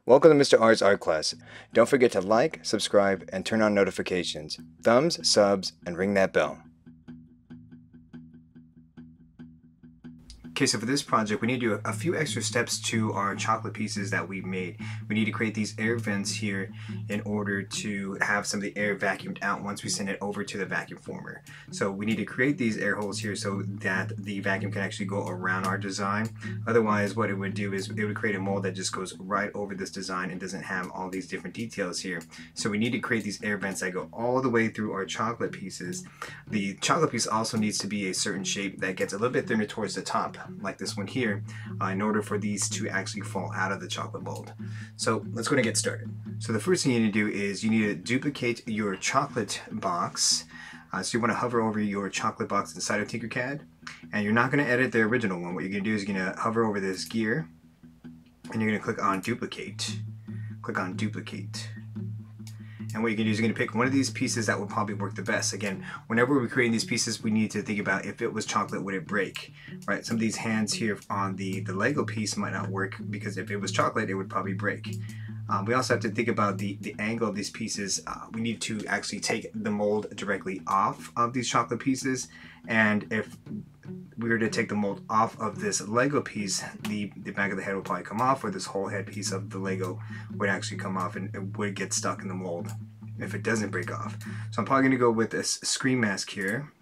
Welcome to Mr. R's art class. Don't forget to like, subscribe, and turn on notifications. Thumbs, subs, and ring that bell. Okay, so for this project, we need to do a few extra steps to our chocolate pieces that we've made. We need to create these air vents here in order to have some of the air vacuumed out once we send it over to the vacuum former. So we need to create these air holes here so that the vacuum can actually go around our design. Otherwise, what it would do is it would create a mold that just goes right over this design and doesn't have all these different details here. So we need to create these air vents that go all the way through our chocolate pieces. The chocolate piece also needs to be a certain shape that gets a little bit thinner towards the top, like this one here, in order for these to actually fall out of the chocolate mold. So let's go and get started. So the first thing you need to do is you need to duplicate your chocolate box. So you want to hover over your chocolate box inside of Tinkercad, and you're not going to edit the original one. What you're going to do is you're going to hover over this gear, and you're going to click on duplicate. Click on duplicate. And what you can do is you're going to pick one of these pieces that will probably work the best. Again, whenever we're creating these pieces, we need to think about if it was chocolate, would it break? Right? Some of these hands here on the Lego piece might not work because if it was chocolate, it would probably break. We also have to think about the angle of these pieces. We need to actually take the mold directly off of these chocolate pieces. And if we were to take the mold off of this Lego piece, the back of the head would probably come off, or this whole head piece of the Lego would actually come off and it would get stuck in the mold if it doesn't break off. So I'm probably going to go with this screen mask here.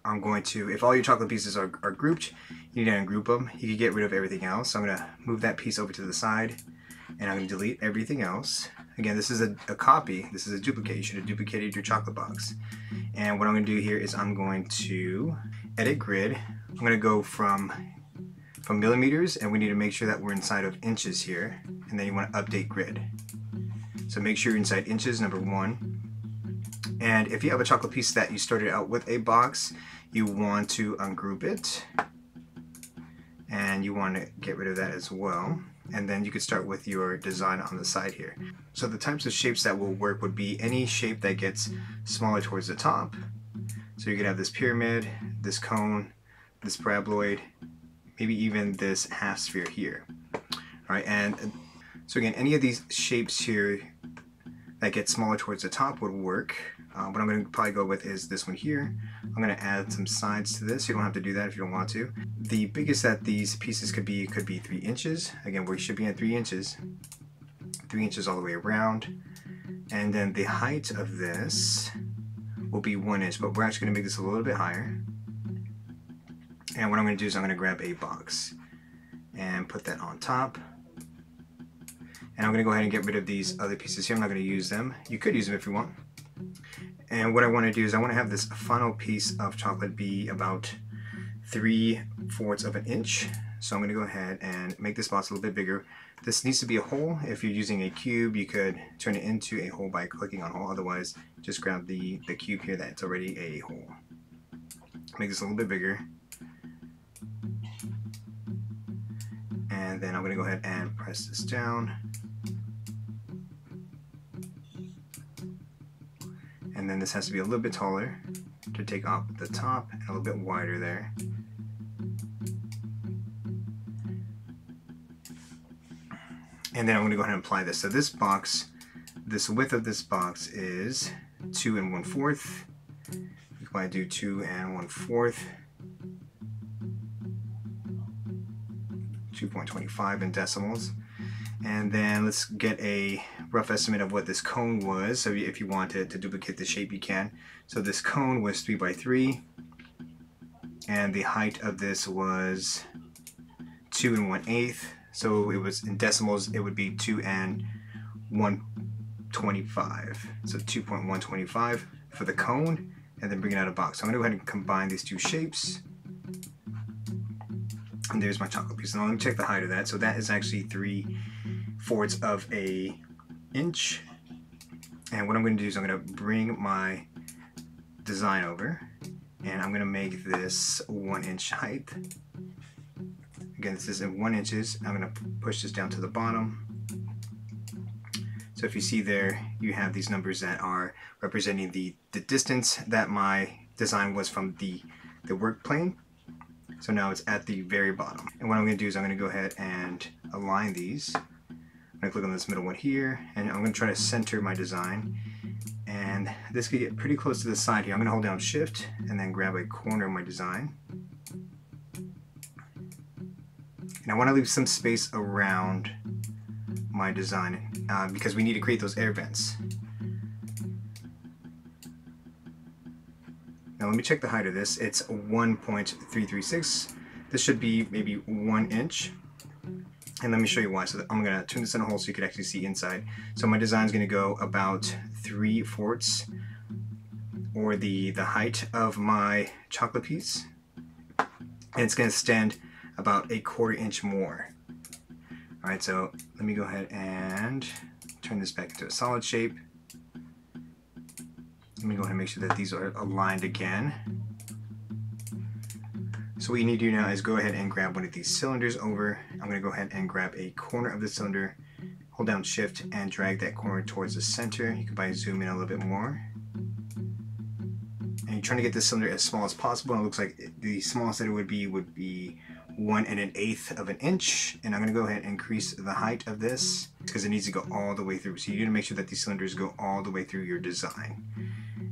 I'm going to, if all your chocolate pieces are grouped, you need to ungroup them. You can get rid of everything else. So I'm going to move that piece over to the side, and I'm going to delete everything else. Again, this is a copy. This is a duplicate. You should have duplicated your chocolate box. And what I'm going to do here is I'm going to edit grid. I'm going to go from millimeters, and we need to make sure that we're inside of inches here. And then you want to update grid. So make sure you're inside inches, number 1. And if you have a chocolate piece that you started out with a box, you want to ungroup it. And you want to get rid of that as well. And then you could start with your design on the side here. So the types of shapes that will work would be any shape that gets smaller towards the top. So you could have this pyramid, this cone, this paraboloid, maybe even this half sphere here. All right, and so again, any of these shapes here that get smaller towards the top would work. What I'm going to probably go with is this one here. I'm going to add some sides to this. You don't have to do that if you don't want to. The biggest that these pieces could be 3 inches. Again, we should be at 3 inches. 3 inches all the way around. And then the height of this will be 1 inch, but we're actually going to make this a little bit higher. And what I'm going to do is I'm going to grab a box and put that on top. And I'm going to go ahead and get rid of these other pieces here. I'm not going to use them. You could use them if you want. And what I want to do is I want to have this final piece of chocolate be about 3/4 of an inch. So I'm going to go ahead and make this box a little bit bigger. This needs to be a hole. If you're using a cube, you could turn it into a hole by clicking on hole. Otherwise, just grab the cube here that's already a hole. Make this a little bit bigger. And then I'm going to go ahead and press this down. And then this has to be a little bit taller to take off the top and a little bit wider there. And then I'm going to go ahead and apply this. So this box, this width of this box is 2 1/4. You can probably do 2 1/4. 2.25 in decimals. And then let's get a rough estimate of what this cone was. So if you wanted to duplicate the shape, you can. So this cone was 3 by 3, and the height of this was 2 1/8. So it was in decimals, it would be 2 125. So 2.125 for the cone, and then bring it out of the box. So I'm going to go ahead and combine these two shapes. And there's my chocolate piece. Now let me check the height of that. So that is actually 3/4 of an inch. And what I'm going to do is I'm going to bring my design over, and I'm going to make this 1 inch height. Again, this is in 1 inches. I'm going to push this down to the bottom. So if you see there, you have these numbers that are representing the distance that my design was from the work plane. So now it's at the very bottom. And what I'm going to do is I'm going to go ahead and align these. I'm going to click on this middle one here, and I'm going to try to center my design. And this could get pretty close to the side here. I'm going to hold down Shift and then grab a corner of my design. And I want to leave some space around my design because we need to create those air vents. Now let me check the height of this. It's 1.336. This should be maybe 1 inch. And let me show you why. So I'm going to turn this in a hole so you can actually see inside. So my design is going to go about 3/4 or the height of my chocolate piece. And it's going to extend about 1/4 inch more. Alright, so let me go ahead and turn this back into a solid shape. Let me go ahead and make sure that these are aligned again. So what you need to do now is go ahead and grab one of these cylinders over. I'm going to go ahead and grab a corner of the cylinder, hold down Shift and drag that corner towards the center. You can probably zoom in a little bit more. And you're trying to get this cylinder as small as possible. And it looks like the smallest that it would be 1 1/8 of an inch. And I'm going to go ahead and increase the height of this because it needs to go all the way through. So you need to make sure that these cylinders go all the way through your design.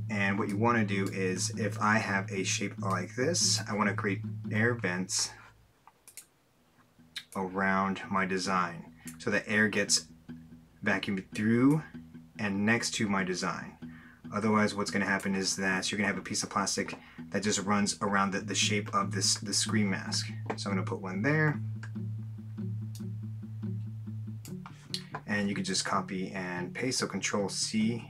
And what you want to do is, if I have a shape like this, I want to create air vents around my design so that air gets vacuumed through and next to my design. Otherwise, what's going to happen is that you're going to have a piece of plastic that just runs around the shape of the screen mask. So I'm going to put one there. And you can just copy and paste. So Control C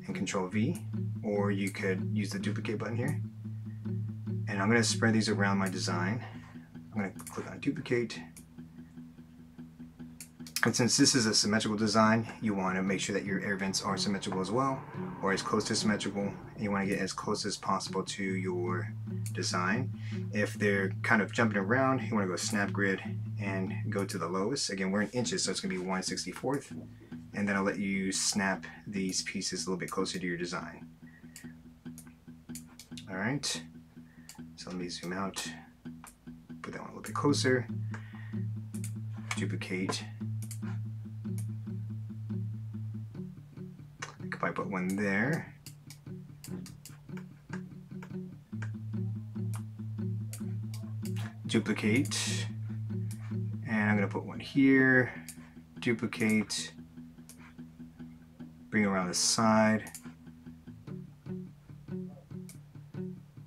and Control V, or you could use the duplicate button here. And I'm going to spread these around my design. I'm going to click on duplicate. And since this is a symmetrical design, you want to make sure that your air vents are symmetrical as well, or as close to symmetrical. And you want to get as close as possible to your design. If they're kind of jumping around, you want to go snap grid and go to the lowest. Again, we're in inches, so it's going to be 1/64. And then I'll let you snap these pieces a little bit closer to your design. Alright, so let me zoom out, put that one a little bit closer, duplicate. I could probably put one there. Duplicate, and I'm going to put one here, duplicate. Bring it around the side,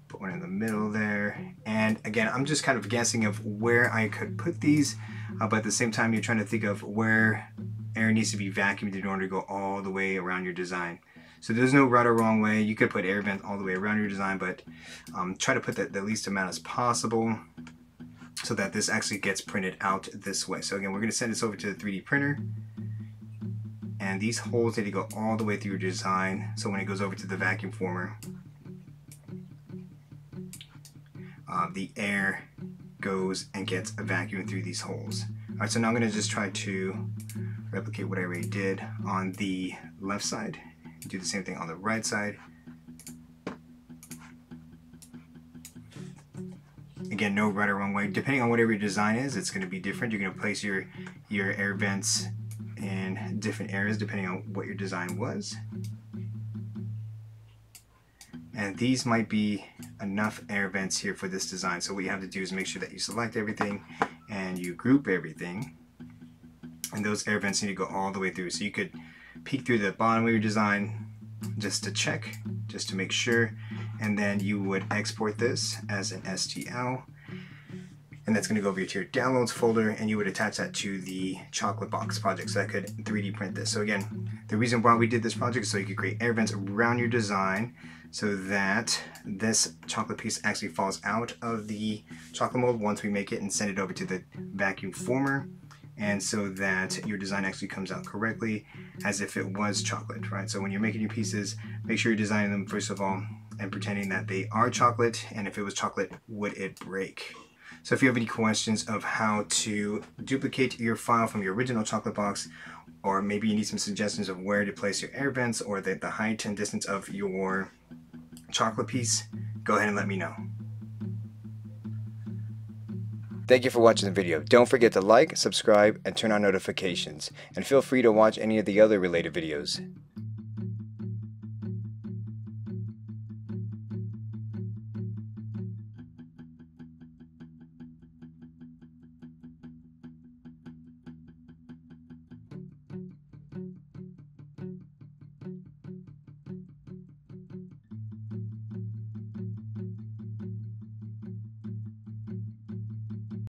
put one in the middle there, and again I'm just kind of guessing of where I could put these, but at the same time you're trying to think of where air needs to be vacuumed in order to go all the way around your design. So there's no right or wrong way. You could put air vents all the way around your design, but try to put that the least amount as possible so that this actually gets printed out this way. So again, we're going to send this over to the 3D printer. And these holes need to go all the way through your design, so when it goes over to the vacuum former, the air goes and gets vacuumed through these holes. Alright, so now I'm going to just try to replicate what I already did on the left side. Do the same thing on the right side. Again, no right or wrong way. Depending on whatever your design is, it's going to be different. You're going to place your air vents in different areas depending on what your design was. And these might be enough air vents here for this design. So what you have to do is make sure that you select everything and you group everything. And those air vents need to go all the way through. So you could peek through the bottom of your design just to check, just to make sure. And then you would export this as an STL. And that's going to go over to your downloads folder, and you would attach that to the chocolate box project so I could 3D print this. So again, the reason why we did this project is so you could create air vents around your design so that this chocolate piece actually falls out of the chocolate mold once we make it and send it over to the vacuum former, and so that your design actually comes out correctly as if it was chocolate, right? So when you're making your pieces, make sure you're designing them first of all and pretending that they are chocolate, and if it was chocolate, would it break? So if you have any questions of how to duplicate your file from your original chocolate box, or maybe you need some suggestions of where to place your air vents or the height and distance of your chocolate piece, go ahead and let me know. Thank you for watching the video. Don't forget to like, subscribe, and turn on notifications. And feel free to watch any of the other related videos.